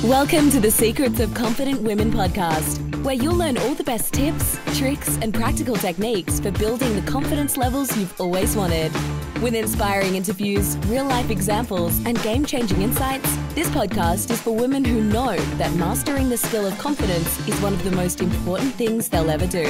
Welcome to the Secrets of Confident Women podcast, where you'll learn all the best tips, tricks, and practical techniques for building the confidence levels you've always wanted. With inspiring interviews, real-life examples, and game-changing insights, this podcast is for women who know that mastering the skill of confidence is one of the most important things they'll ever do.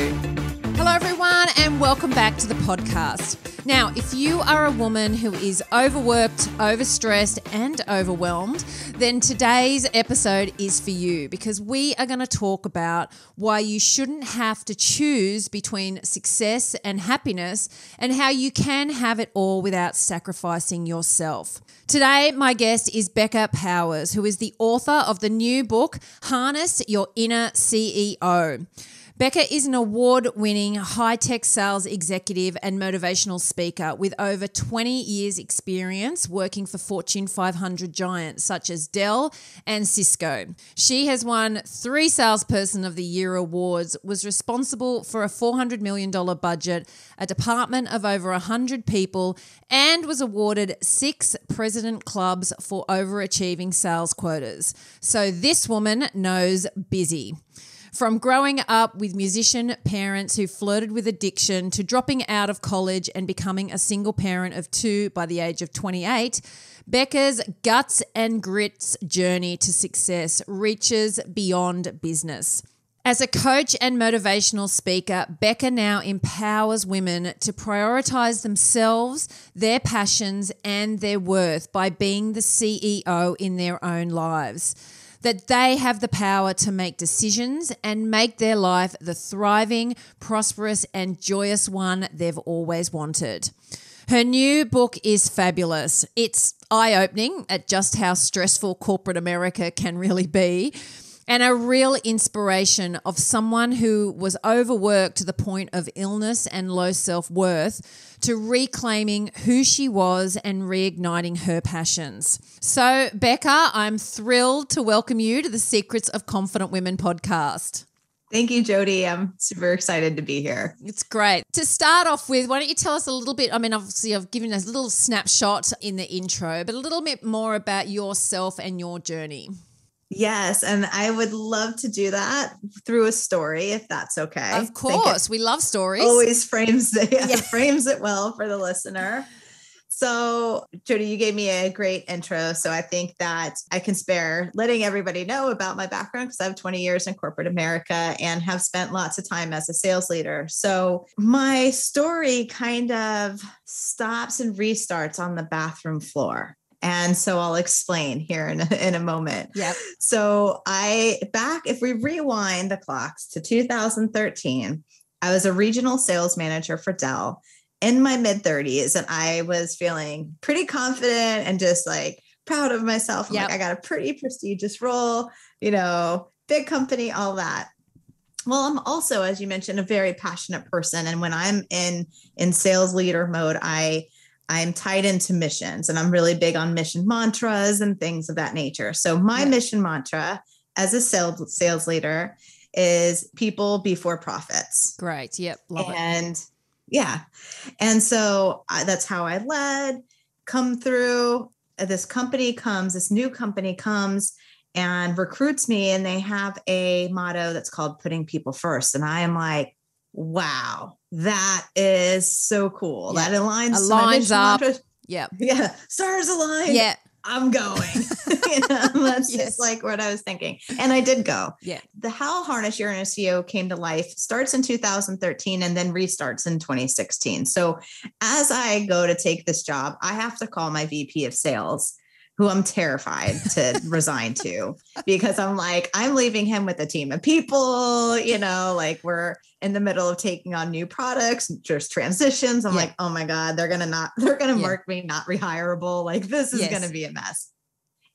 Hello, everyone, and welcome back to the podcast. Now, if you are a woman who is overworked, overstressed, and overwhelmed, then today's episode is for you because we are going to talk about why you shouldn't have to choose between success and happiness and how you can have it all without sacrificing yourself. Today, my guest is Becca Powers, who is the author of the new book, Harness Your Inner CEO. Becca is an award-winning high-tech sales executive and motivational speaker with over 20 years' experience working for Fortune 500 giants such as Dell and Cisco. She has won 3 Salesperson of the Year awards, was responsible for a $400 million budget, a department of over 100 people, and was awarded 6 President Clubs for overachieving sales quotas. So this woman knows busy. From growing up with musician parents who flirted with addiction to dropping out of college and becoming a single parent of 2 by the age of 28, Becca's guts and grits journey to success reaches beyond business. As a coach and motivational speaker, Becca now empowers women to prioritize themselves, their passions, and their worth by being the CEO in their own lives. That they have the power to make decisions and make their life the thriving, prosperous, and joyous one they've always wanted. Her new book is fabulous. It's eye-opening at just how stressful corporate America can really be, and a real inspiration of someone who was overworked to the point of illness and low self-worth to reclaiming who she was and reigniting her passions. So, Becca, I'm thrilled to welcome you to the Secrets of Confident Women podcast. Thank you, Jodie. I'm super excited to be here. It's great. To start off with, why don't you tell us a little bit, obviously I've given us a little snapshot in the intro, but a little bit more about yourself and your journey. Yes, and I would love to do that through a story, if that's okay. Of course, we love stories. Always frames it well for the listener. So, Jodie, you gave me a great intro, so I think that I can spare letting everybody know about my background because I have 20 years in corporate America and have spent lots of time as a sales leader. So my story kind of stops and restarts on the bathroom floor. And so I'll explain here in a moment. Yep. So if we rewind the clocks to 2013, I was a regional sales manager for Dell in my mid-30s. And I was feeling pretty confident and just like proud of myself. I'm like, I got a pretty prestigious role, big company, all that. Well, I'm also, as you mentioned, a very passionate person. And when I'm in sales leader mode, I'm tied into missions and I'm really big on mission mantras and things of that nature. So my mission mantra as a sales leader is people before profits. Great. Yep. Love it. And yeah. And so that's how I led, come through. This new company comes and recruits me, and they have a motto that's called putting people first. And I am like, wow, that is so cool. Yeah. That aligns up. Mantra. Yeah. Yeah. Stars align. Yeah. I'm going. That's just like what I was thinking. And I did go. Yeah. The How Harness Your Inner CEO came to life, starts in 2013 and then restarts in 2016. So as I go to take this job, I have to call my VP of sales, who I'm terrified to resign to, because I'm like, I'm leaving him with a team of people, like we're in the middle of taking on new products, just transitions. I'm like, oh my God, they're going to mark me not rehirable. Like this is going to be a mess.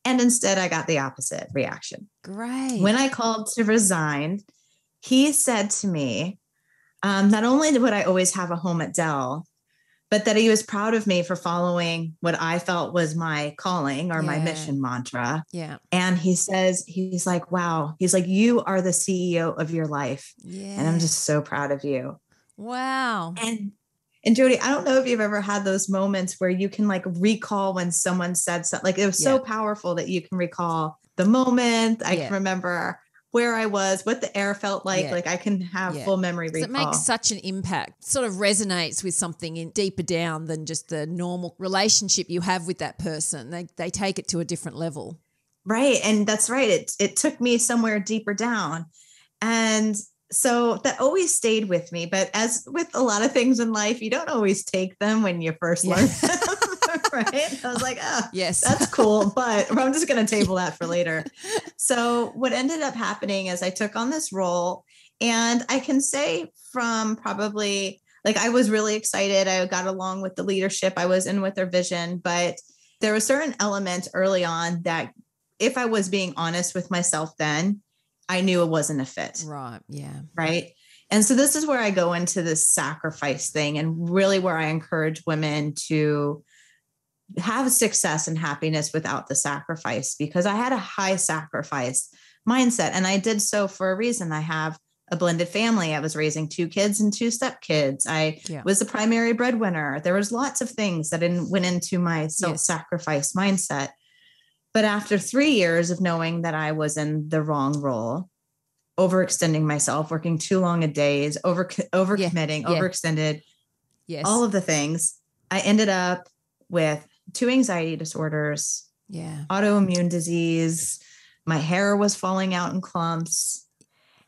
And instead I got the opposite reaction. Great. When I called to resign, he said to me, not only would I always have a home at Dell, but that he was proud of me for following what I felt was my calling or my mission mantra. Yeah. And he's like, wow. He's like, you are the CEO of your life. Yeah. And I'm just so proud of you. Wow. And Jodie, I don't know if you've ever had those moments where you can like recall when someone said something, like it was so powerful that you can recall the moment. I can remember where I was, what the air felt like. Yeah. Like I can have full memory recall. It makes such an impact, sort of resonates with something deeper down than just the normal relationship you have with that person. They take it to a different level. Right. And that's right. It took me somewhere deeper down. And so that always stayed with me. But as with a lot of things in life, you don't always take them when you first learn them. Right. I was like, oh, yes, that's cool. But I'm just going to table that for later. So what ended up happening is I took on this role, and I can say from probably like, I was really excited. I got along with the leadership. I was in with their vision, but there was certain elements early on that if I was being honest with myself, then I knew it wasn't a fit. Right. Yeah. Right. And so this is where I go into this sacrifice thing, and really where I encourage women to have success and happiness without the sacrifice, because I had a high sacrifice mindset, and I did so for a reason. I have a blended family. I was raising 2 kids and 2 stepkids. I was the primary breadwinner. There was lots of things that went into my self-sacrifice mindset. But after 3 years of knowing that I was in the wrong role, overextending myself, working too long a days, overcommitting, overextended, all of the things, I ended up with 2 anxiety disorders, autoimmune disease. My hair was falling out in clumps.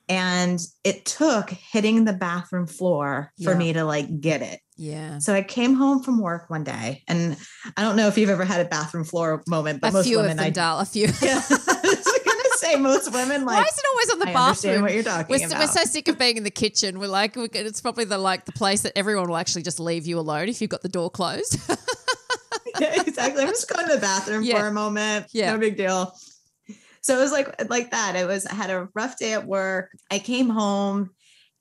And it took hitting the bathroom floor for me to like get it. Yeah. So I came home from work one day, and I don't know if you've ever had a bathroom floor moment, but most women, a few. Yeah. I was going to say most women like. Why is it always on the bathroom? I understand what you're talking about. We're so sick of being in the kitchen. We're like, it's probably the place that everyone will actually just leave you alone if you've got the door closed. Yeah, exactly. I'm just going to the bathroom for a moment. Yeah. No big deal. So it was like that. I had a rough day at work. I came home,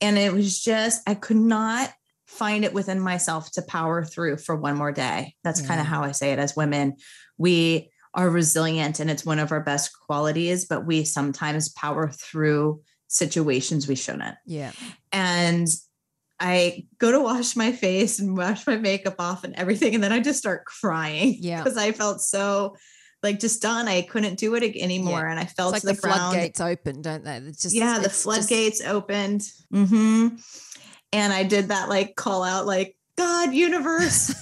and it was just, I could not find it within myself to power through for one more day. That's kind of how I say it. As women, we are resilient, and it's one of our best qualities, but we sometimes power through situations we shouldn't. Yeah. And I go to wash my face and wash my makeup off and everything. And then I just start crying because I felt so like just done. I couldn't do it anymore. Yeah. And I felt it's like the floodgates open, don't they? It's just, the floodgates opened. Mm-hmm. And I did that like call out, like, God, universe,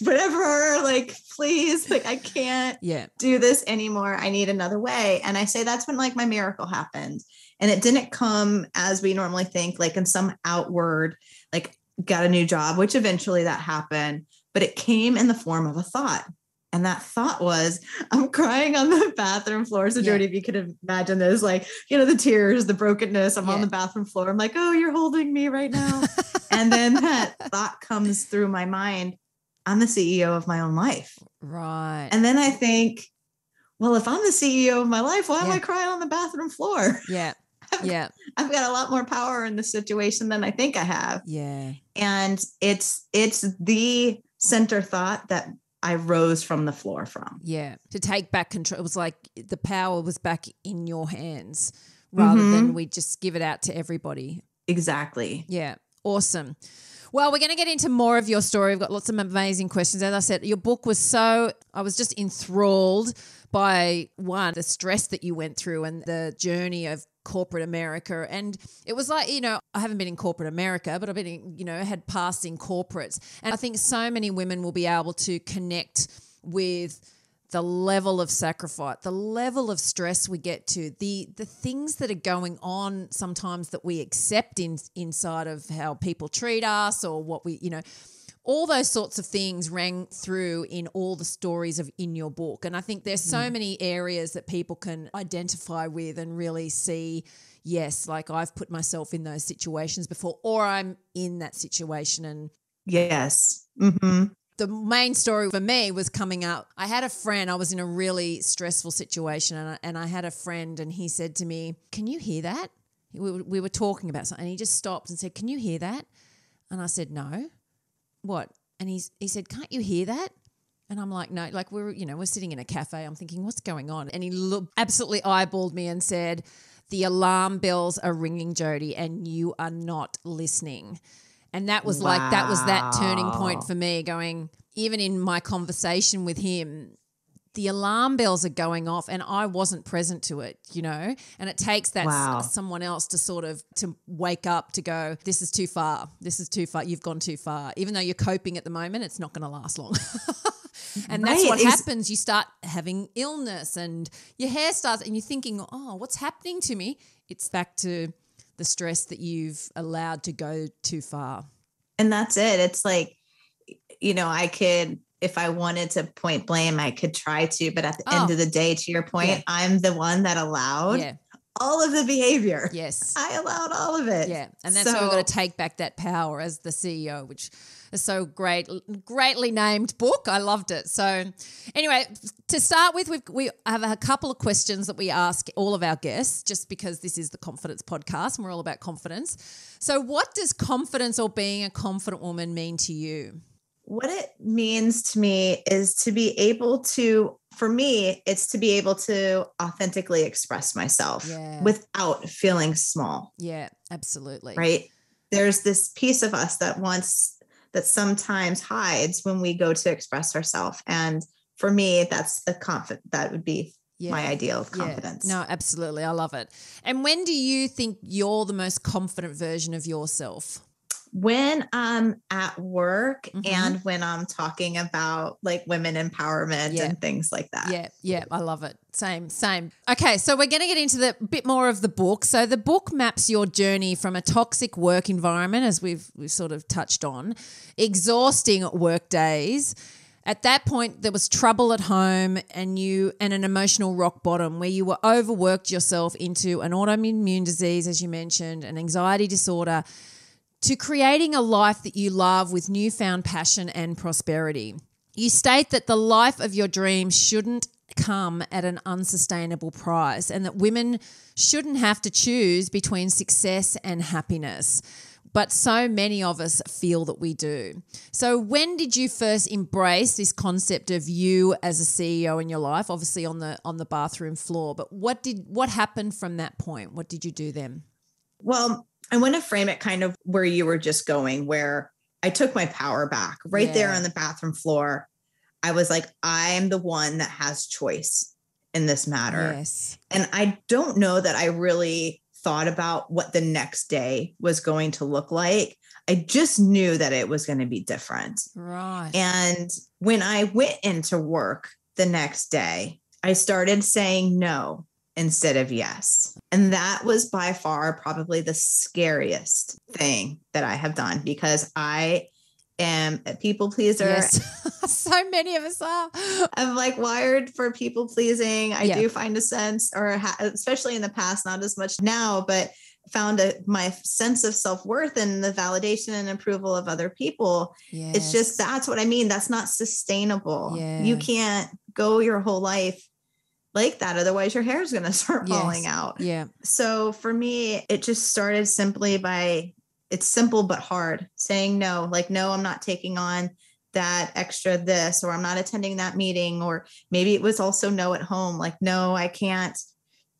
whatever, like, please, like, I can't do this anymore. I need another way. And I say that's when like my miracle happened. And it didn't come as we normally think, like in some outward, like got a new job, which eventually that happened, but it came in the form of a thought. And that thought was, I'm crying on the bathroom floor. So Jodie, if you could imagine this, like, the tears, the brokenness, I'm on the bathroom floor. I'm like, oh, you're holding me right now. And then that thought comes through my mind. I'm the CEO of my own life. Right. And then I think, well, if I'm the CEO of my life, why am I crying on the bathroom floor? Yeah. I've got a lot more power in this situation than I think I have. Yeah. And it's the center thought that I rose from the floor from. Yeah. To take back control. It was like the power was back in your hands rather than we just give it out to everybody. Exactly. Yeah. Awesome. Well, we're going to get into more of your story. We've got lots of amazing questions. As I said, your book was I was just enthralled by the stress that you went through and the journey of corporate America. And it was like, I haven't been in corporate America, but I've been had passed in corporates. And I think so many women will be able to connect with the level of sacrifice, the level of stress we get to, the things that are going on sometimes that we accept inside of how people treat us or what we, all those sorts of things rang through in all the stories in your book. And I think there's so many areas that people can identify with and really see, yes, like I've put myself in those situations before, or I'm in that situation. And yes. Mm-hmm. The main story for me was coming up. I had a friend, I was in a really stressful situation and I had a friend and he said to me, can you hear that? We were talking about something and he just stopped and said, can you hear that? And I said, no. What? And he said, can't you hear that? And I'm like, no, like we're sitting in a cafe. I'm thinking, what's going on? And he absolutely eyeballed me and said, the alarm bells are ringing, Jodie, and you are not listening. And that was that turning point for me going, even in my conversation with him, the alarm bells are going off and I wasn't present to it, and it takes that someone else to sort of to wake up to go, this is too far. You've gone too far. Even though you're coping at the moment, it's not going to last long. And that's what happens. You start having illness and your hair starts and you're thinking, oh, what's happening to me? It's back to the stress that you've allowed to go too far. And that's it. It's like, I could, if I wanted to point blame, I could try to, but at the end of the day, to your point, I'm the one that allowed all of the behavior. Yes. I allowed all of it. Yeah. And that's why we've got to take back that power as the CEO, which is so greatly named book. I loved it. So anyway, to start with, we have a couple of questions that we ask all of our guests, just because this is the confidence podcast and we're all about confidence. So what does confidence or being a confident woman mean to you? What it means to me is to be able to, for me, it's to be able to authentically express myself without feeling small. Yeah, absolutely. Right? There's this piece of us that sometimes hides when we go to express ourselves. And for me, that's that would be my ideal of confidence. No, absolutely. I love it. And when do you think you're the most confident version of yourself? When I'm at work and when I'm talking about like women empowerment and things like that. Yeah. I love it. Same. Okay. So we're going to get into the bit more of the book. So the book maps your journey from a toxic work environment, as we've sort of touched on, exhausting work days. At that point, there was trouble at home and an emotional rock bottom where you were overworked yourself into an autoimmune disease, as you mentioned, an anxiety disorder, to creating a life that you love with newfound passion and prosperity. You state that the life of your dreams shouldn't come at an unsustainable price and that women shouldn't have to choose between success and happiness. But so many of us feel that we do. So when did you first embrace this concept of you as a CEO in your life? Obviously on the bathroom floor, but what happened from that point? What did you do then? Well, I want to frame it kind of where you were just going, where I took my power back there on the bathroom floor. I was like, I'm the one that has choice in this matter. Yes. And I don't know that I really thought about what the next day was going to look like. I just knew that it was going to be different. Right. And when I went into work the next day, I started saying no instead of yes. And that was by far probably the scariest thing that I have done, because I am a people pleaser. Yes. So many of us are. I'm like wired for people pleasing. I do find a sense, especially in the past, not as much now, but found my sense of self-worth in the validation and approval of other people. Yes. It's just, that's what I mean. That's not sustainable. Yeah. You can't go your whole life like that. Otherwise your hair is going to start falling out. Yeah. So for me, it just started simply by, it's simple but hard, saying no, like, no, I'm not taking on that extra this, or I'm not attending that meeting. Or maybe it was also no at home. Like, no, I can't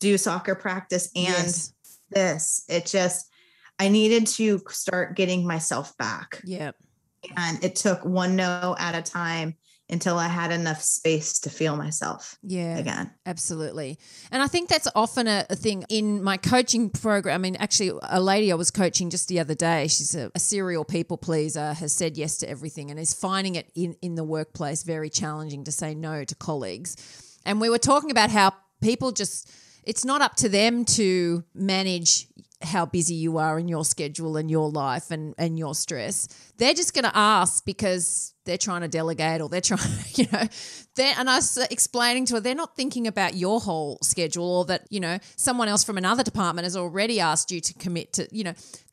do soccer practice and this. It just, I needed to start getting myself back. Yeah. And it took one no at a time until I had enough space to feel myself again. Absolutely. And I think that's often a thing in my coaching program. I mean, actually, a lady I was coaching just the other day, she's a serial people pleaser, has said yes to everything and is finding it in the workplace very challenging to say no to colleagues. And we were talking about how people just, it's not up to them to manage how busy you are in your schedule and your life and your stress. They're just going to ask because they're trying to delegate, or they're trying, and I was explaining to her, they're not thinking about your whole schedule, or that, someone else from another department has already asked you to commit to,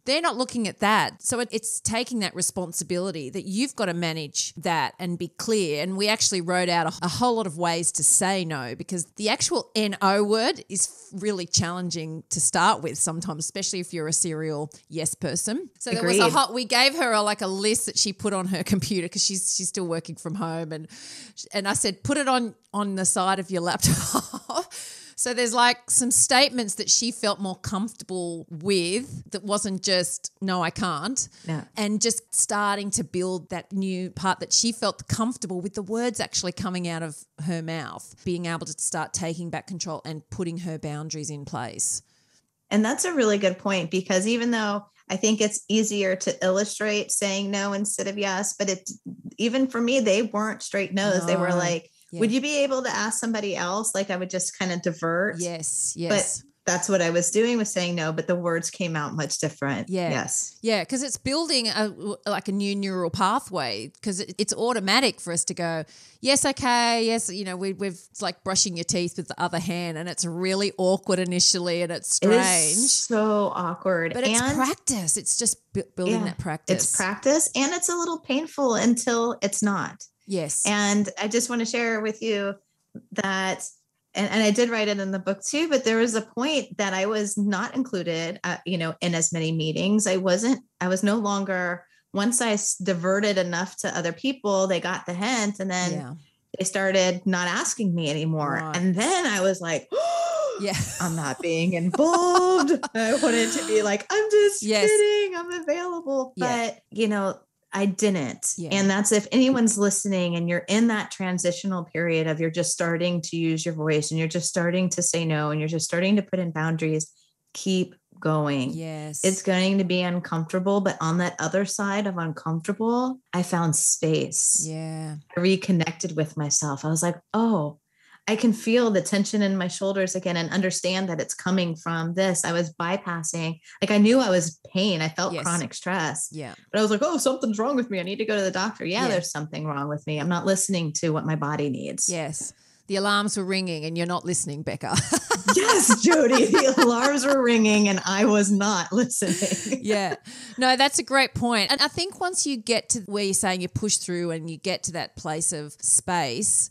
they're not looking at that. So it's taking that responsibility that you've got to manage that and be clear. And we actually wrote out a whole lot of ways to say no, because the actual NO word is really challenging to start with sometimes, especially if you're a serial yes person. So Agreed. There was we gave her a list that she put on her computer, because she's still working from home. And I said, put it on the side of your laptop. So there's like some statements that she felt more comfortable with that wasn't just, no, I can't. No. And just starting to build that new part that she felt comfortable with the words actually coming out of her mouth, being able to start taking back control and putting her boundaries in place. And that's a really good point, because even though I think it's easier to illustrate saying no instead of yes, but even for me, they weren't straight no's. They were like, would you be able to ask somebody else? Like I would just kind of divert. Yes. But that's what I was doing, was saying no, but the words came out much different. Yeah. Yes. Yeah, because it's building a new neural pathway, because it's automatic for us to go, yes, okay, yes, it's like brushing your teeth with the other hand, and it's really awkward initially and it's strange. It is so awkward. But it's practice. It's just building that practice. It's practice, and it's a little painful until it's not. Yes. And I just want to share with you that, and I did write it in the book too, but there was a point that I was not included, in as many meetings. I was no longer, once I diverted enough to other people, they got the hint, and then they started not asking me anymore. Right. And then I was like, I'm not being involved. I wanted to be like, I'm just kidding. I'm available. But, I didn't. Yeah. And that's, if anyone's listening and you're in that transitional period of you're just starting to use your voice and you're just starting to say no and you're just starting to put in boundaries, keep going. Yes. It's going to be uncomfortable, but on that other side of uncomfortable, I found space. Yeah. I reconnected with myself. I was like, oh, I can feel the tension in my shoulders again and understand that it's coming from this. I was bypassing, like I knew I was pain. I felt chronic stress. Yeah. But I was like, oh, something's wrong with me. I need to go to the doctor. Yeah, there's something wrong with me. I'm not listening to what my body needs. Yes. The alarms were ringing and you're not listening, Becca. Yes, Jodie, the alarms were ringing and I was not listening. Yeah. No, that's a great point. And I think once you get to where you're saying you push through and you get to that place of space,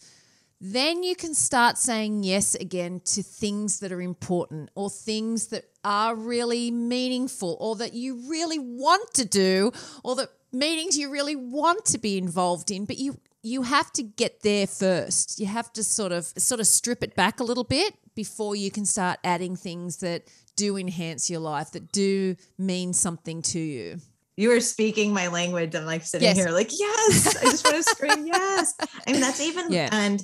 then you can start saying yes again to things that are important, or things that are really meaningful, or that you really want to do, or that meetings you really want to be involved in, but you have to get there first. You have to sort of strip it back a little bit before you can start adding things that do enhance your life, that do mean something to you. You are speaking my language. I'm like sitting here like, yes, I just want to scream, yes. I mean, that's even, and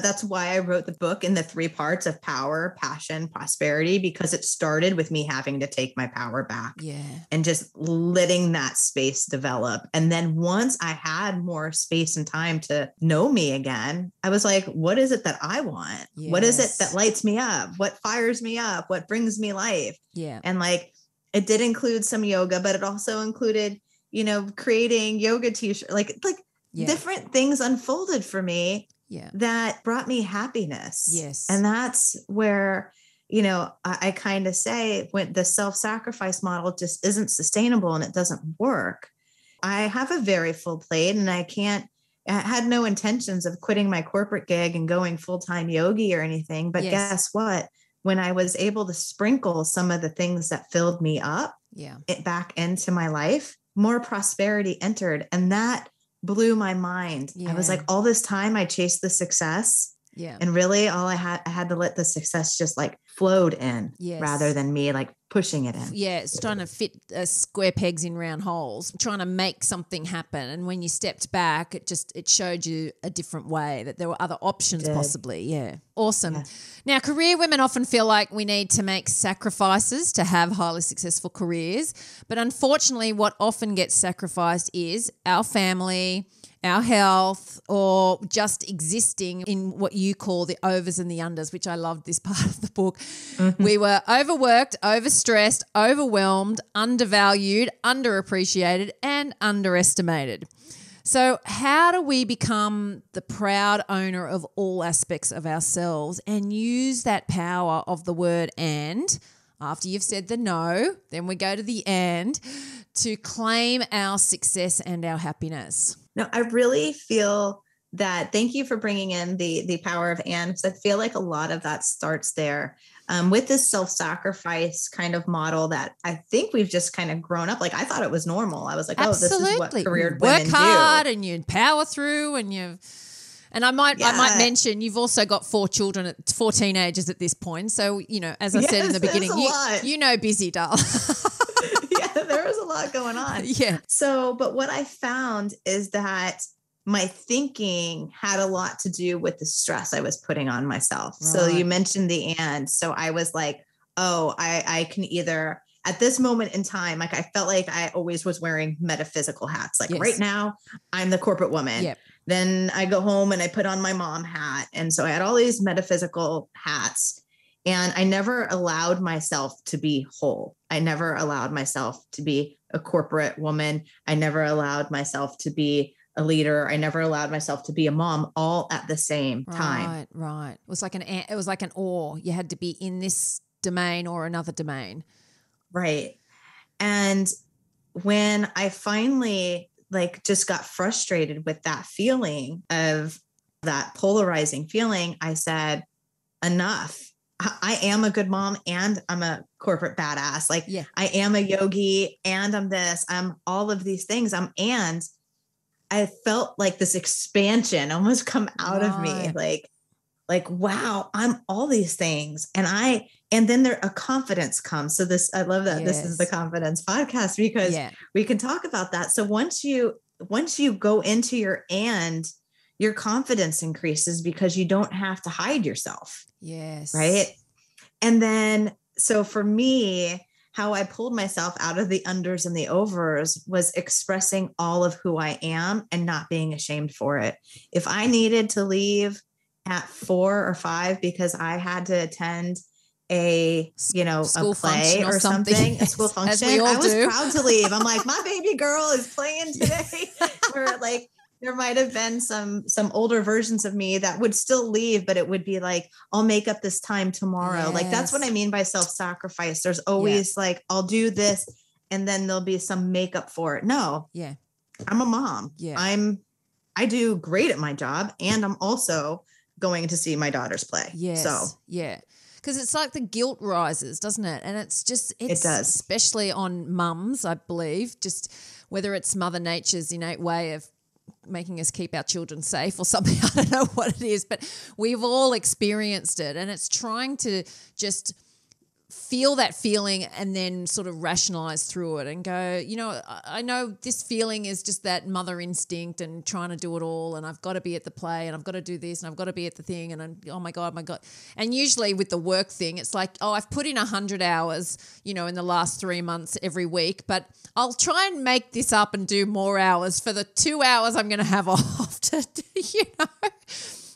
that's why I wrote the book in the 3 parts of power, passion, prosperity, because it started with me having to take my power back and just letting that space develop. And then once I had more space and time to know me again, I was like, what is it that I want? Yes. What is it that lights me up? What fires me up? What brings me life? Yeah. And like, it did include some yoga, but it also included, creating yoga t-shirts, like different things unfolded for me that brought me happiness. Yes. And that's where, I kind of say when the self-sacrifice model just isn't sustainable and it doesn't work. I have a very full plate and I had no intentions of quitting my corporate gig and going full-time yogi or anything, but guess what? When I was able to sprinkle some of the things that filled me up back into my life, more prosperity entered. And that blew my mind. I was like, all this time I chased the success. Yeah. And really all I had to let the success just like flowed in rather than me like pushing it in. Yeah. It's trying to fit square pegs in round holes, trying to make something happen. And when you stepped back, it showed you a different way, that there were other options possibly. Yeah. Awesome. Yeah. Now, career women often feel like we need to make sacrifices to have highly successful careers. But unfortunately, what often gets sacrificed is our family, our health, or just existing in what you call the overs and the unders, which I loved this part of the book. Mm-hmm. We were overworked, overstressed, overwhelmed, undervalued, underappreciated, and underestimated. So how do we become the proud owner of all aspects of ourselves and use that power of the word and, after you've said the no, then we go to the and, to claim our success and our happiness? No, I really feel that. Thank you for bringing in the power of and, because I feel like a lot of that starts there with this self-sacrifice kind of model that I think we've just kind of grown up. Like I thought it was normal. I was like, Absolutely. Oh, this is what career work women hard do. And you power through and And I might mention you've also got 4 children, 4 teenagers at this point. So, as I said in the beginning, you know busy, doll. Yeah, there was a lot going on. Yeah. So, but what I found is that my thinking had a lot to do with the stress I was putting on myself. Right. So you mentioned the and. So I was like, oh, I can either at this moment in time, like I felt like I always was wearing metaphysical hats. Like right now, I'm the corporate woman. Yep. Then I go home and I put on my mom hat. And so I had all these metaphysical hats. And I never allowed myself to be whole. I never allowed myself to be a corporate woman. I never allowed myself to be a leader. I never allowed myself to be a mom all at the same time. Right. It was like an or. You had to be in this domain or another domain. Right. And when I finally just got frustrated with that feeling of that polarizing feeling, I said, enough. I am a good mom and I'm a corporate badass. I am a yogi and I'm this, I'm all of these things. And I felt like this expansion almost come out of me. Like, wow, I'm all these things. And then a confidence comes. So I love that this is the confidence podcast because we can talk about that. So once you go into your confidence increases because you don't have to hide yourself. Yes. Right. And then, so for me, how I pulled myself out of the unders and the overs was expressing all of who I am and not being ashamed for it. If I needed to leave at 4 or 5 because I had to attend a play or something, a school function, I was proud to leave. I'm like, my baby girl is playing today. Or there might have been some older versions of me that would still leave, but it would be like, I'll make up this time tomorrow. Yes. That's what I mean by self-sacrifice. There's always I'll do this and then there'll be some makeup for it. No. Yeah. I'm a mom. Yeah. I do great at my job and I'm also going to see my daughters play. Yes. So yeah. Because it's like the guilt rises, doesn't it? And it does. Especially on mums, I believe, just whether it's Mother Nature's innate way of making us keep our children safe or something. I don't know what it is, but we've all experienced it. And it's trying to just feel that feeling and then sort of rationalize through it and go, I know this feeling is just that mother instinct and trying to do it all and I've got to be at the play and I've got to do this and I've got to be at the thing and oh my God. And usually with the work thing, it's like, oh, I've put in 100 hours, in the last 3 months every week, but I'll try and make this up and do more hours for the 2 hours I'm going to have off to,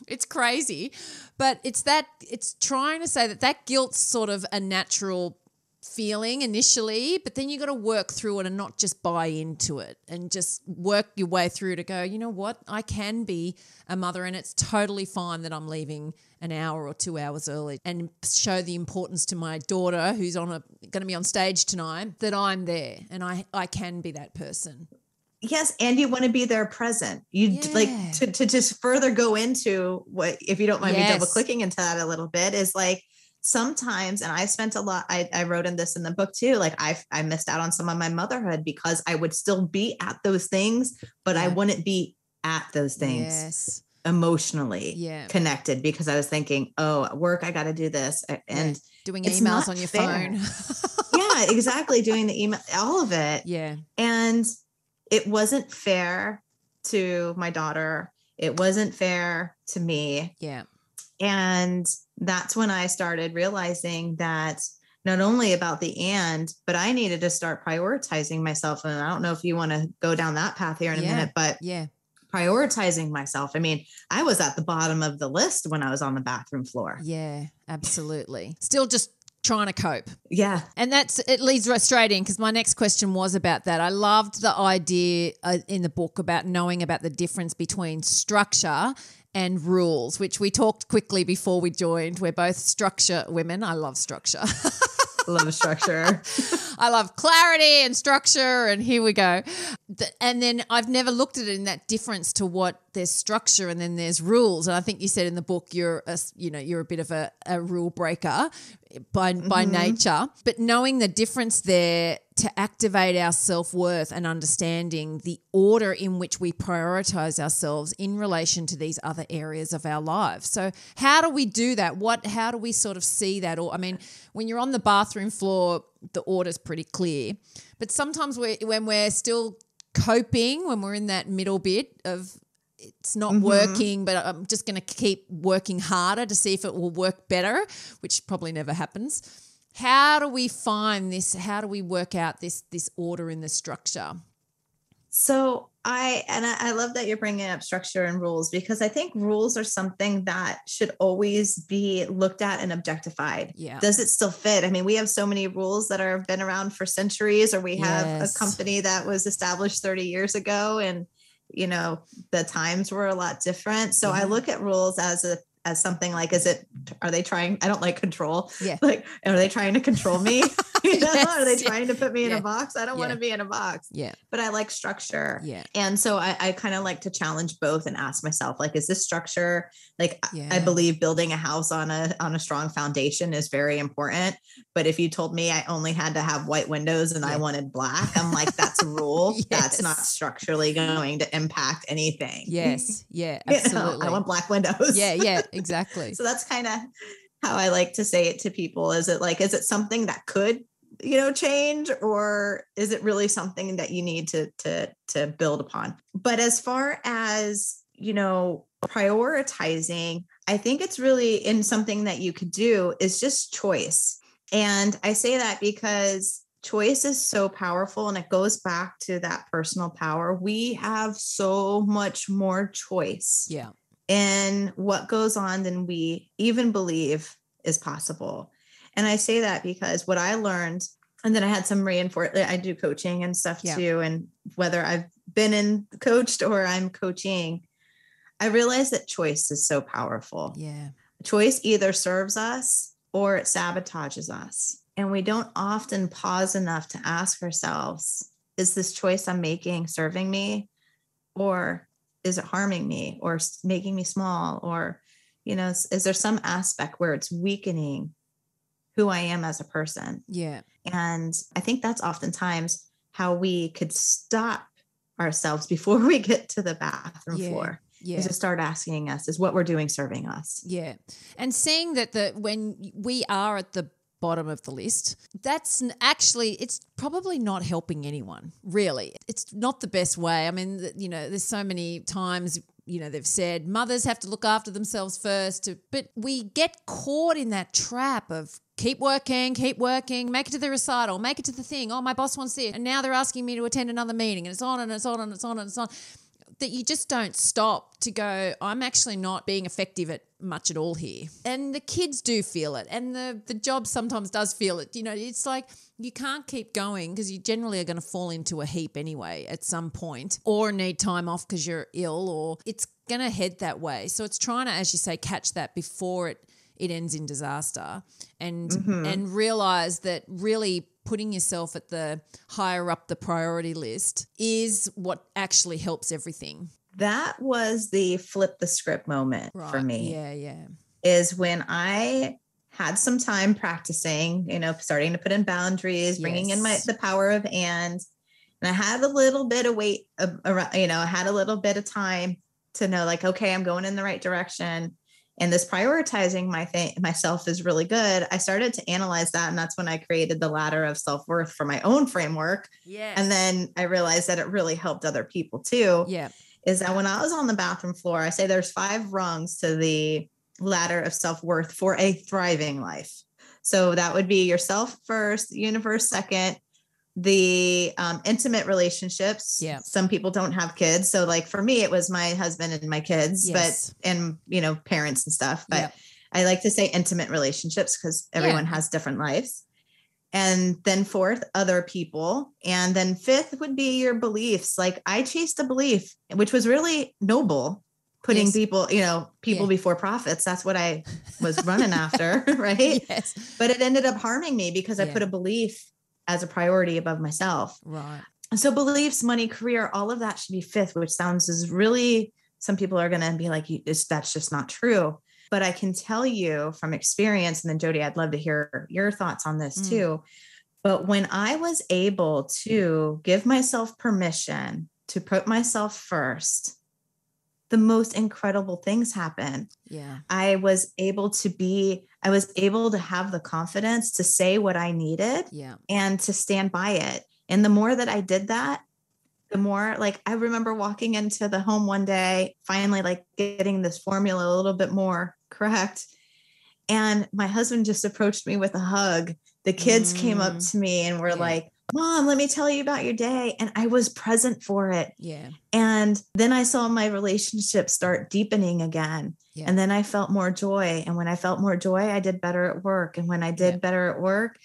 It's crazy. But it's trying to say that guilt's sort of a natural feeling initially, but then you got to work through it and not just buy into it and just work your way through to go, you know what, I can be a mother and it's totally fine that I'm leaving an hour or 2 hours early and show the importance to my daughter who's going to be on stage tonight that I'm there and I can be that person. Yes. And you want to be there present. You to just further go into what, if you don't mind me double clicking into that a little bit, is like sometimes, and I spent a lot, I wrote in this in the book too, like I missed out on some of my motherhood because I would still be at those things, but I wouldn't be at those things emotionally connected because I was thinking, oh, at work, I got to do this. And doing emails on your phone. Yeah, exactly. Doing the email, all of it. Yeah. And it wasn't fair to my daughter. It wasn't fair to me. Yeah. And that's when I started realizing that not only about but I needed to start prioritizing myself. And I don't know if you want to go down that path here in a minute, but prioritizing myself. I mean, I was at the bottom of the list when I was on the bathroom floor. Yeah, absolutely. Still just trying to cope. Yeah. And it leads right straight in because my next question was about that. I loved the idea in the book about knowing about the difference between structure and rules, which we talked quickly before we joined. We're both structure women. I love structure. Love structure. I love clarity and structure, and here we go. And then I've never looked at it in that difference to what there's structure and then there's rules. And I think you said in the book you're a bit of a rule breaker by nature, but knowing the difference there to activate our self-worth and understanding the order in which we prioritize ourselves in relation to these other areas of our lives. So how do we do that? How do we sort of see that? Or, I mean, when you're on the bathroom floor, the order's pretty clear, but sometimes when we're still coping, when we're in that middle bit of it's not working, but I'm just going to keep working harder to see if it will work better, which probably never happens. How do we find this? How do we work out this order in the structure? So I love that you're bringing up structure and rules, because I think rules are something that should always be looked at and objectified. Yeah. Does it still fit? I mean, we have so many rules that have been around for centuries, or we have a company that was established 30 years ago, and you know, the times were a lot different. So I look at rules as something like, are they trying, I don't like control. Yeah. Like, are they trying to control me? Are they trying to put me in a box? I don't want to be in a box. Yeah. But I like structure. Yeah. And so I kind of like to challenge both and ask myself, like, is this structure, like, I believe building a house on a strong foundation is very important. But if you told me I only had to have white windows and I wanted black, I'm like, that's a rule. That's not structurally going to impact anything. Yes. Yeah, absolutely. You know, I want black windows. Yeah, exactly. So that's kind of how I like to say it to people. Is it something that could, change, or is it really something that you need to build upon? But as far as, prioritizing, I think it's really in something that you could do is just choice. And I say that because choice is so powerful, and it goes back to that personal power. We have so much more choice in what goes on than we even believe is possible. And I say that because what I learned, and then I had some reinforcement. I do coaching and stuff too. And whether I've been coached or I'm coaching, I realized that choice is so powerful. Yeah. Choice either serves us or it sabotages us. And we don't often pause enough to ask ourselves, is this choice I'm making serving me, or is it harming me or making me small? Or, is there some aspect where it's weakening who I am as a person? Yeah. And I think that's oftentimes how we could stop ourselves before we get to the bathroom floor. Yeah. Is to start asking us, is what we're doing serving us? Yeah. And seeing that when we are at the bottom of the list, that's actually, it's probably not helping anyone, really. It's not the best way. I mean, there's so many times, they've said mothers have to look after themselves first, but we get caught in that trap of keep working, make it to the recital, make it to the thing. Oh, my boss wants this. And now they're asking me to attend another meeting, and it's on and it's on and it's on and it's on. That you just don't stop to go, I'm actually not being effective at much at all here. And the kids do feel it, and the job sometimes does feel it. It's like you can't keep going because you generally are going to fall into a heap anyway at some point, or need time off because you're ill, or it's going to head that way. So it's trying to, as you say, catch that before it ends in disaster, and realize that really putting yourself at the higher up the priority list is what actually helps everything. That was the flip the script moment for me. Yeah. Is when I had some time practicing, starting to put in boundaries, bringing in the power of and I had a little bit of weight, I had a little bit of time to know, like, okay, I'm going in the right direction. And this prioritizing myself is really good. I started to analyze that. And that's when I created the ladder of self-worth for my own framework. Yes. And then I realized that it really helped other people too. Yeah. Is that when I was on the bathroom floor, I say there's 5 rungs to the ladder of self-worth for a thriving life. So that would be yourself first, the universe second, the intimate relationships. Yeah. Some people don't have kids. So like for me, it was my husband and my kids, and parents and stuff. But I like to say intimate relationships because everyone has different lives. And then 4th, other people. And then 5th would be your beliefs. Like I chased a belief, which was really noble, putting people before profits. That's what I was running after. Right. Yes. But it ended up harming me because I put a belief as a priority above myself. Right. So beliefs, money, career, all of that should be 5th, which sounds as really, some people are going to be like, that's just not true. But I can tell you from experience, and then Jodie, I'd love to hear your thoughts on this too. But when I was able to give myself permission to put myself first, the most incredible things happen. Yeah. I was able to have the confidence to say what I needed and to stand by it. And the more that I did that, the more, like, I remember walking into the home one day, finally like getting this formula a little bit more correct. And my husband just approached me with a hug. The kids came up to me and were like, Mom, let me tell you about your day. And I was present for it. Yeah. And then I saw my relationship start deepening again. Yeah. And then I felt more joy. And when I felt more joy, I did better at work. And when I did better at work,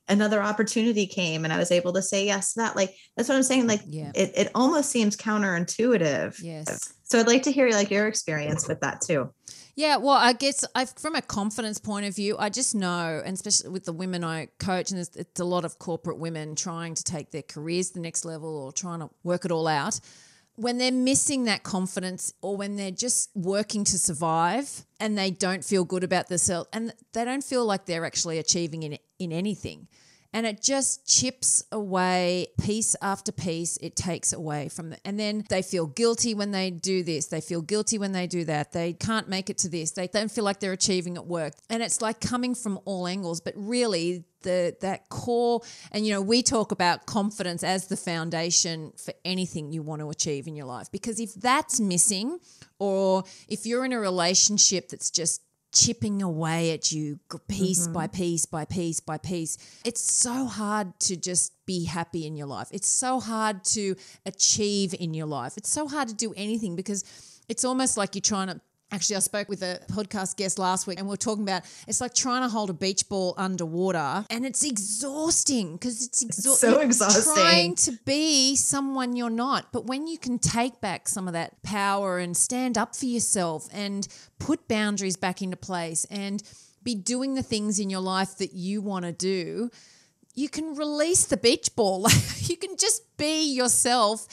another opportunity came and I was able to say yes to that. Like, that's what I'm saying. Like, it almost seems counterintuitive. Yes. So I'd like to hear like your experience with that too. Yeah, well, I guess from a confidence point of view, I just know, and especially with the women I coach, and it's a lot of corporate women trying to take their careers to the next level or trying to work it all out. When they're missing that confidence, or when they're just working to survive and they don't feel good about themselves and they don't feel like they're actually achieving in anything. And it just chips away piece after piece. It takes away from them. And then they feel guilty when they do this. They feel guilty when they do that. They can't make it to this. They don't feel like they're achieving at work. And it's like coming from all angles. But really, that core, and, you know, we talk about confidence as the foundation for anything you want to achieve in your life. Because if that's missing, or if you're in a relationship that's just chipping away at you piece by piece by piece by piece, it's so hard to just be happy in your life. It's so hard to achieve in your life. It's so hard to do anything, because it's almost like you're trying to. Actually, I spoke with a podcast guest last week and we were talking about it's like trying to hold a beach ball underwater, and it's exhausting because it's so exhausting. Trying to be someone you're not. But when you can take back some of that power and stand up for yourself and put boundaries back into place and be doing the things in your life that you want to do, you can release the beach ball. You can just be yourself.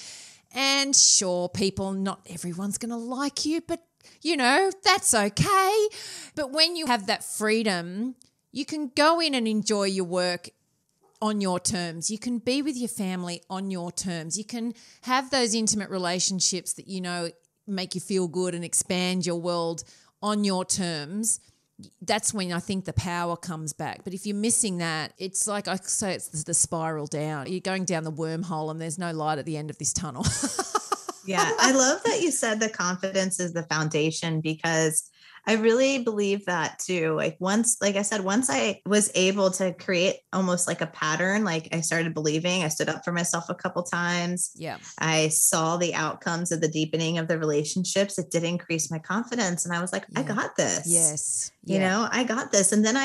And sure, not everyone's going to like you, but you know, that's okay. But when you have that freedom, you can go in and enjoy your work on your terms. You can be with your family on your terms. You can have those intimate relationships that, you know, make you feel good and expand your world on your terms. That's when I think the power comes back. But if you're missing that, it's like I say, it's the spiral down. You're going down the wormhole and there's no light at the end of this tunnel. Yeah, I love that you said the confidence is the foundation, because I really believe that too. Like I said, once I was able to create almost like a pattern, like I started believing, I stood up for myself a couple times. Yeah. I saw the outcomes of the deepening of the relationships. It did increase my confidence. And I was like, I got this. Yes. You know, I got this. And then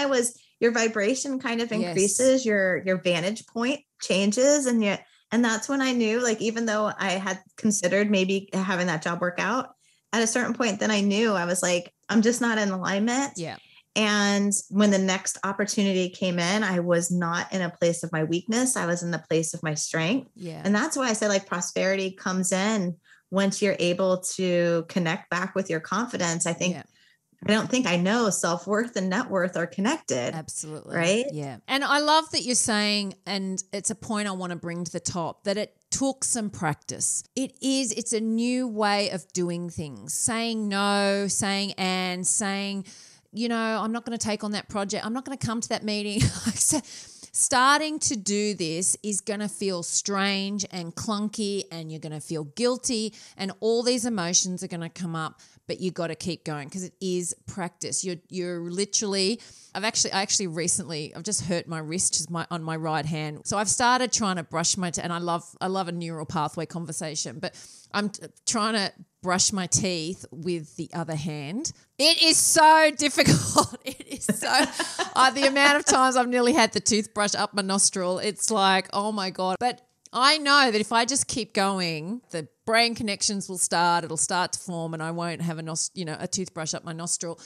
your vibration kind of increases, your vantage point changes, and that's when I knew, like, even though I had considered maybe having that job work out, at a certain point, then I knew I was like, I'm just not in alignment. Yeah. And when the next opportunity came in, I was not in a place of my weakness. I was in the place of my strength. Yeah. And that's why I say, like, prosperity comes in once you're able to connect back with your confidence. I don't think I know self-worth and net worth are connected. Absolutely. Right? Yeah. And I love that you're saying, and it's a point I want to bring to the top, that it took some practice. It's a new way of doing things. Saying no, saying and, saying, you know, I'm not going to take on that project. I'm not going to come to that meeting. Starting to do this is going to feel strange and clunky, and you're going to feel guilty, and all these emotions are going to come up, but you got to keep going because it is practice. You're literally, I recently just hurt my wrist on my right hand. So I've started trying to brush and I love a neural pathway conversation, but I'm trying to brush my teeth with the other hand. It is so difficult. It is so, the amount of times I've nearly had the toothbrush up my nostril, it's like, oh my God. But I know that if I just keep going, the brain connections will start, it'll start to form, and I won't have a toothbrush up my nostril.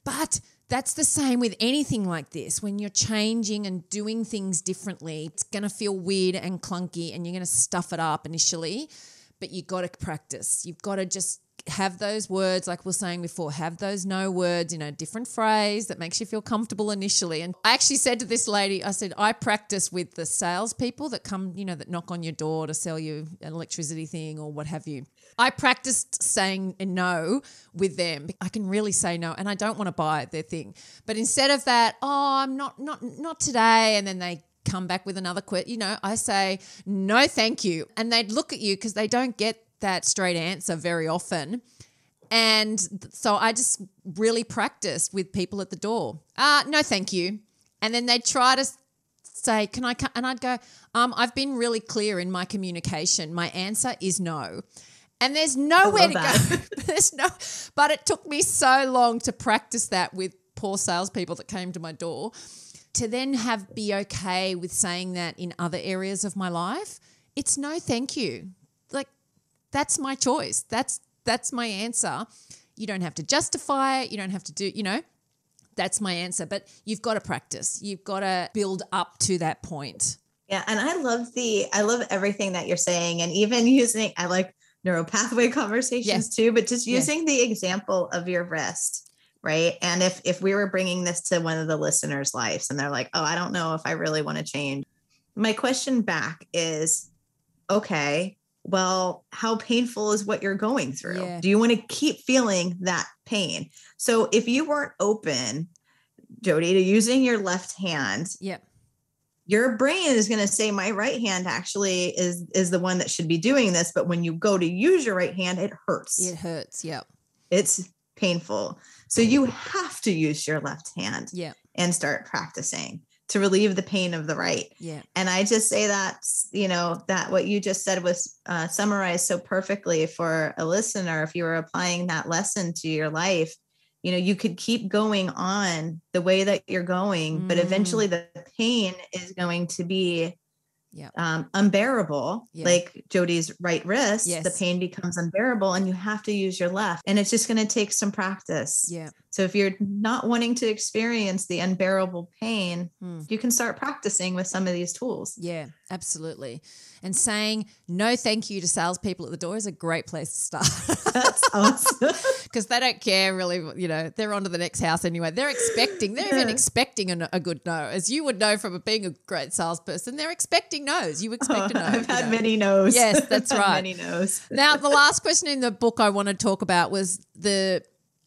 But that's the same with anything like this. When you're changing and doing things differently, it's going to feel weird and clunky, and you're going to stuff it up initially, but you've got to practice. You've got to just have those words, like we were saying before, have those no words in a different phrase that makes you feel comfortable initially. And I actually said to this lady, I said, I practice with the salespeople that come, that knock on your door to sell you an electricity thing or what have you. I practiced saying no with them. I can really say no, and I don't want to buy their thing. But instead of that, I'm not today, and then they come back with another I say, no, thank you. And they'd look at you because they don't get that straight answer very often. And so I just really practiced with people at the door. No, thank you. And then they'd try to say, can I come? And I'd go, I've been really clear in my communication. My answer is no. And there's nowhere to go. But it took me so long to practice that with poor salespeople that came to my door, to then be okay with saying that in other areas of my life. It's no, thank you. Like, that's my choice. That's my answer. You don't have to justify it. You don't have to do, that's my answer. But you've got to practice. You've got to build up to that point. Yeah. And I love everything that you're saying. And even using, I like neuropathway conversations too, but just using the example of your wrist. Right. And if we were bringing this to one of the listeners' lives and they're like, oh, I don't know if I really want to change. My question back is, okay, well, how painful is what you're going through? Yeah. Do you want to keep feeling that pain? So if you weren't open, Jodie, to using your left hand, your brain is going to say my right hand actually is the one that should be doing this. But when you go to use your right hand, it hurts. It hurts. Yep. It's painful. So you have to use your left hand and start practicing to relieve the pain of the right. Yeah. And I just say that, that what you just said was summarized so perfectly for a listener. If you were applying that lesson to your life, you could keep going on the way that you're going, but eventually the pain is going to be unbearable. Like Jodie's right wrist, the pain becomes unbearable and you have to use your left, and it's just going to take some practice. Yeah. So if you're not wanting to experience the unbearable pain, you can start practicing with some of these tools. Yeah, absolutely. And saying no thank you to salespeople at the door is a great place to start. That's awesome. Because they don't care really, they're on to the next house anyway. They're even expecting a good no. As you would know from being a great salesperson, they're expecting no's. You expect a no. I've had many no's. Yes, that's right. Many no's. Now, the last question in the book I want to talk about was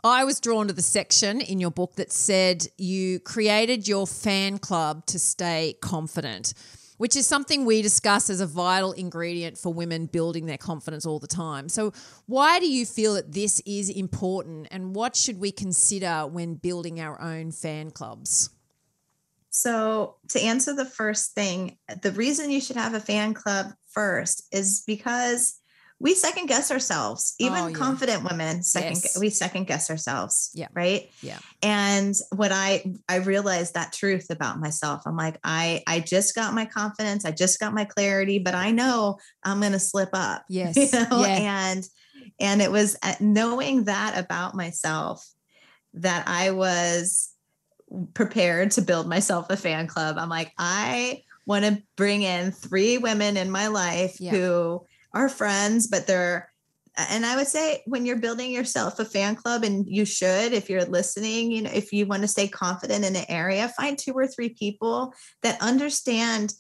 I was drawn to the section in your book that said you created your fan club to stay confident, which is something we discuss as a vital ingredient for women building their confidence all the time. So why do you feel that this is important, and what should we consider when building our own fan clubs? So to answer the first thing, the reason you should have a fan club first is because we second guess ourselves. Even confident women, we second guess ourselves. Yeah. Right. Yeah. And what I realized that truth about myself. I'm like, I just got my confidence. I just got my clarity, but I know I'm going to slip up. Yes. And it was knowing that about myself that I was prepared to build myself a fan club. I'm like, I want to bring in 3 women in my life who are friends, but and I would say when you're building yourself a fan club, and you should, if you're listening, if you want to stay confident in an area, find 2 or 3 people that understand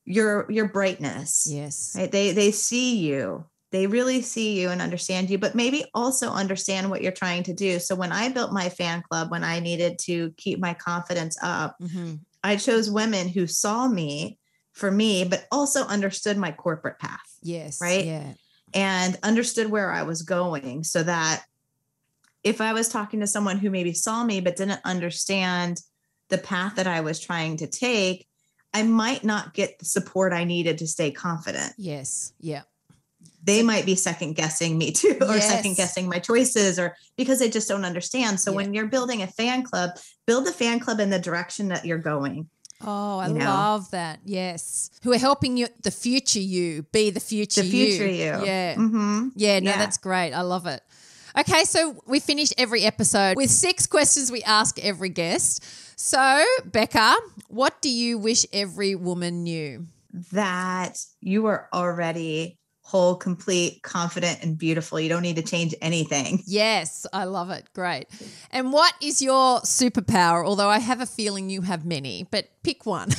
your brightness. Yes. Right? They see you. They really see you and understand you, but maybe also understand what you're trying to do. So when I built my fan club, when I needed to keep my confidence up, I chose women who saw me for me, but also understood my corporate path. Yes. Right. Yeah. And understood where I was going, so that if I was talking to someone who maybe saw me, but didn't understand the path that I was trying to take, I might not get the support I needed to stay confident. Yes. Yeah. They might be second guessing me too, or second guessing my choices, or because they just don't understand. So when you're building a fan club, build the fan club in the direction that you're going. Oh, I love that. Yes. Who are helping you, the future you, be the future you. The future you. Yeah. Mm-hmm. Yeah, no, that's great. I love it. Okay, so we finished every episode with 6 questions we ask every guest. So, Becca, what do you wish every woman knew? That you are already whole, complete, confident, and beautiful. You don't need to change anything. Yes, I love it. Great. And what is your superpower? Although I have a feeling you have many, but pick one.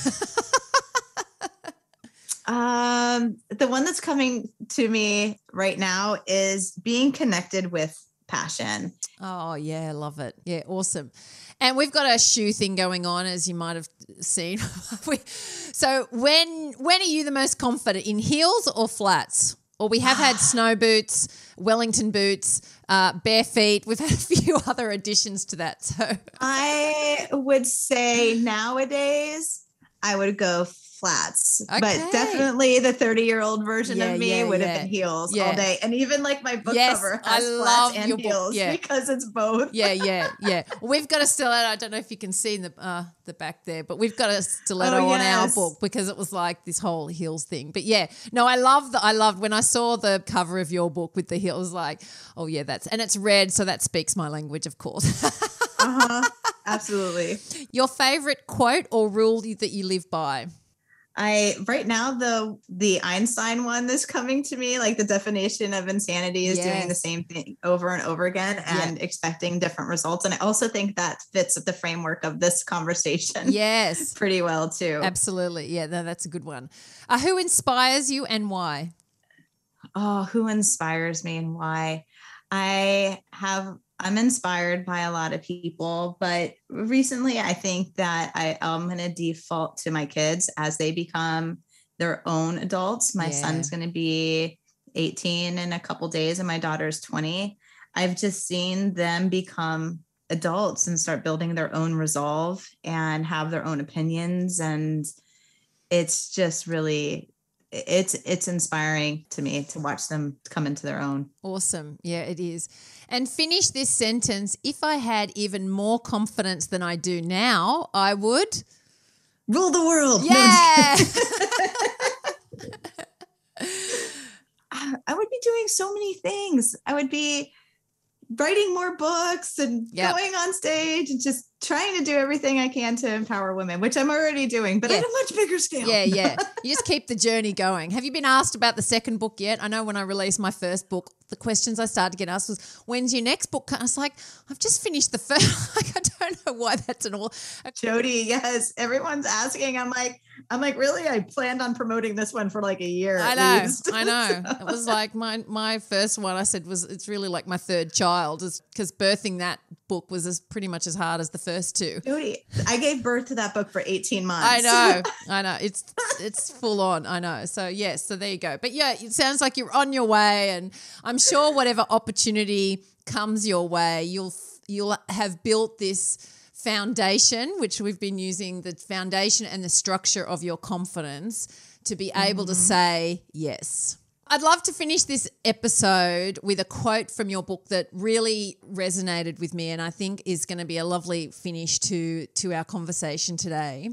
The one that's coming to me right now is being connected with passion. Oh, yeah, love it. Yeah, awesome. And we've got a shoe thing going on, as you might have seen. So when are you the most confident, in heels or flats? Or we have had snow boots, Wellington boots, bare feet. We've had a few other additions to that. So I would say nowadays I would go flats, Okay. but definitely the 30-year-old version of me would have been heels all day. And even like my book cover has flats and heels because it's both. Yeah. We've got a stiletto. I don't know if you can see in the back there, but we've got a stiletto on our book because it was like this whole heels thing. But yeah, no, I loved when I saw the cover of your book with the heels, like, oh yeah, and it's red, so that speaks my language, of course. Absolutely. Your favorite quote or rule that you live by? Right now the Einstein one that's coming to me, like the definition of insanity is doing the same thing over and over again and expecting different results. And I also think that fits the framework of this conversation. Yes. Pretty well too. Absolutely. Yeah, that's a good one. Who inspires you and why? Oh, who inspires me and why? I'm inspired by a lot of people, but recently I think that I'm going to default to my kids as they become their own adults. My son's going to be 18 in a couple days and my daughter's 20. I've just seen them become adults and start building their own resolve and have their own opinions. And it's just really, it's inspiring to me to watch them come into their own. Awesome. Yeah, it is. And finish this sentence. If I had even more confidence than I do now, I would rule the world. Yeah. I would be doing so many things. I would be writing more books and going on stage and just trying to do everything I can to empower women, which I'm already doing, but at a much bigger scale. Yeah. You just keep the journey going. Have you been asked about the second book yet? I know when I released my first book, the questions I started to get asked was, when's your next book? I was like, I've just finished the first. Like, I don't know why that's an all. Jodie, yes. Everyone's asking. I'm like, really? I planned on promoting this one for like a year. I know. It was like my first one, I said, it's really like my third child, because birthing that book was pretty much as hard as the first two. Jodie, I gave birth to that book for 18 months. I know. It's full on. I know. So yes, so there you go. But yeah, it sounds like you're on your way, and I'm sure whatever opportunity comes your way, you'll have built this foundation, which we've been using, the foundation and the structure of your confidence to be able to say yes. I'd love to finish this episode with a quote from your book that really resonated with me and I think is going to be a lovely finish to our conversation today.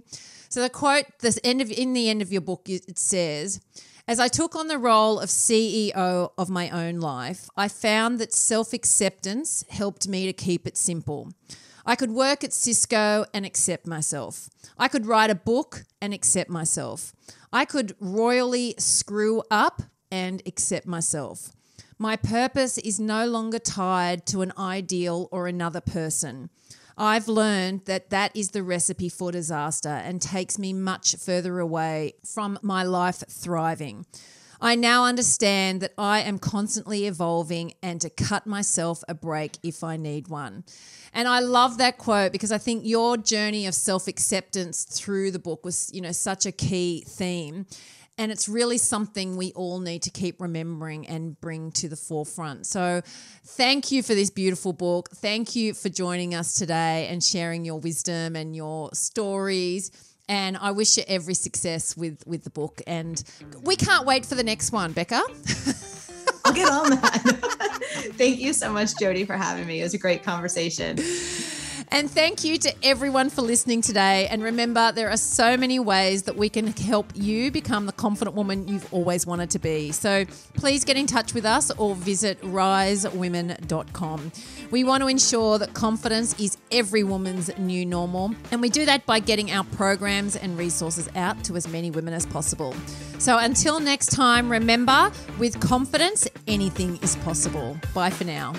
So the quote, in the end of your book, it says, "As I took on the role of CEO of my own life, I found that self-acceptance helped me to keep it simple. I could work at Cisco and accept myself. I could write a book and accept myself. I could royally screw up and accept myself. My purpose is no longer tied to an ideal or another person. I've learned that is the recipe for disaster and takes me much further away from my life thriving. I now understand that I am constantly evolving and to cut myself a break if I need one." And I love that quote because I think your journey of self-acceptance through the book was, such a key theme. And it's really something we all need to keep remembering and bring to the forefront. So thank you for this beautiful book. Thank you for joining us today and sharing your wisdom and your stories. And I wish you every success with the book. And we can't wait for the next one, Becca. I'll get on that. Thank you so much, Jodie, for having me. It was a great conversation. And thank you to everyone for listening today. And remember, there are so many ways that we can help you become the confident woman you've always wanted to be. So please get in touch with us or visit risewomen.com. We want to ensure that confidence is every woman's new normal. And we do that by getting our programs and resources out to as many women as possible. So until next time, remember, with confidence, anything is possible. Bye for now.